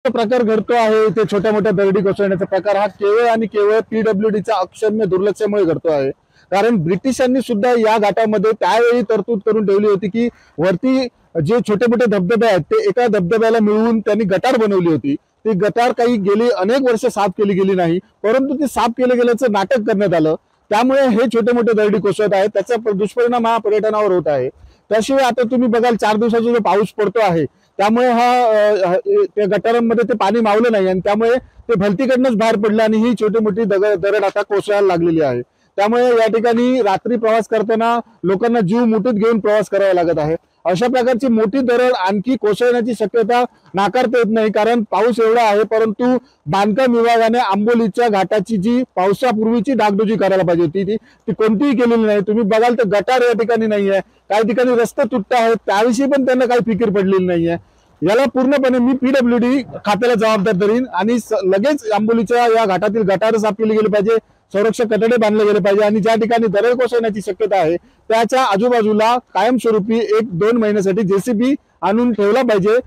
प्रकार घडतो आहे ते छोट्या मोठ्या दरडी कोसळण्याचा प्रकार हा केवळ आणि केवळ पीडब्ल्यूडीचा अक्षम्य दुर्लक्षामुळे घडतो आहे। कारण ब्रिटिशांनी सुद्धा या घाटामध्ये त्यावेळी तरतूद करून ठेवली होती की वरती जे छोटे मोठे धबधबे आहेत ते एका धबधब्याला मिळवून त्यांनी गटार बनवली होती। ती गटार काही गेली अनेक वर्ष साफ केली गेली नाही, परंतु ती साफ केले गेल्याचं नाटक करण्यात आलं, त्यामुळे हे छोटे मोठे दरडी कोसळत आहेत, त्याचा दुष्परिणाम हा पर्यटनावर होत आहे। त्याशिवाय आता तुम्ही बघाल 4 दिवसाचा जो पाऊस पडतो आहे त्यामुळे त्या गटारांमध्ये ते पाणी मावलं नाही आणि त्यामुळे ते भलतीकडनंच बाहेर पडलं आणि ही छोटी मोठी दरड आता कोसळायला लागलेली आहे। त्यामुळे या ठिकाणी रात्री प्रवास करताना लोकांना जीव मुठीत घेऊन प्रवास करावा लागत आहे। अशा प्रकारची मोठी दरड आणखी कोसळण्याची शक्यता नाकारता येत नाही, कारण पाऊस एवढा आहे, परंतु बांधकाम विभागाने आंबोलीच्या घाटाची जी पावसापूर्वीची डागडुजी करायला पाहिजे होती ती कोणतीही केलेली नाही। तुम्ही बघाल तर गटार या ठिकाणी नाहीये, काही ठिकाणी रस्ते तुटत आहेत, त्याविषयी पण त्यांना काही फिकीर पडलेली नाहीये। याला पूर्णपणे मी पीडब्ल्यूडी खात्याला जबाबदार धरीन आणि लगेच आंबोलीच्या या घाटातील गटार साफ केली गेली पाहिजे, संरक्षक कठडे बांधले गेले पाहिजे आणि ज्या ठिकाणी दरड कोसळण्याची शक्यता आहे त्याच्या आजूबाजूला कायमस्वरूपी 1-2 महिन्यासाठी जेसीबी आणून ठेवला पाहिजे।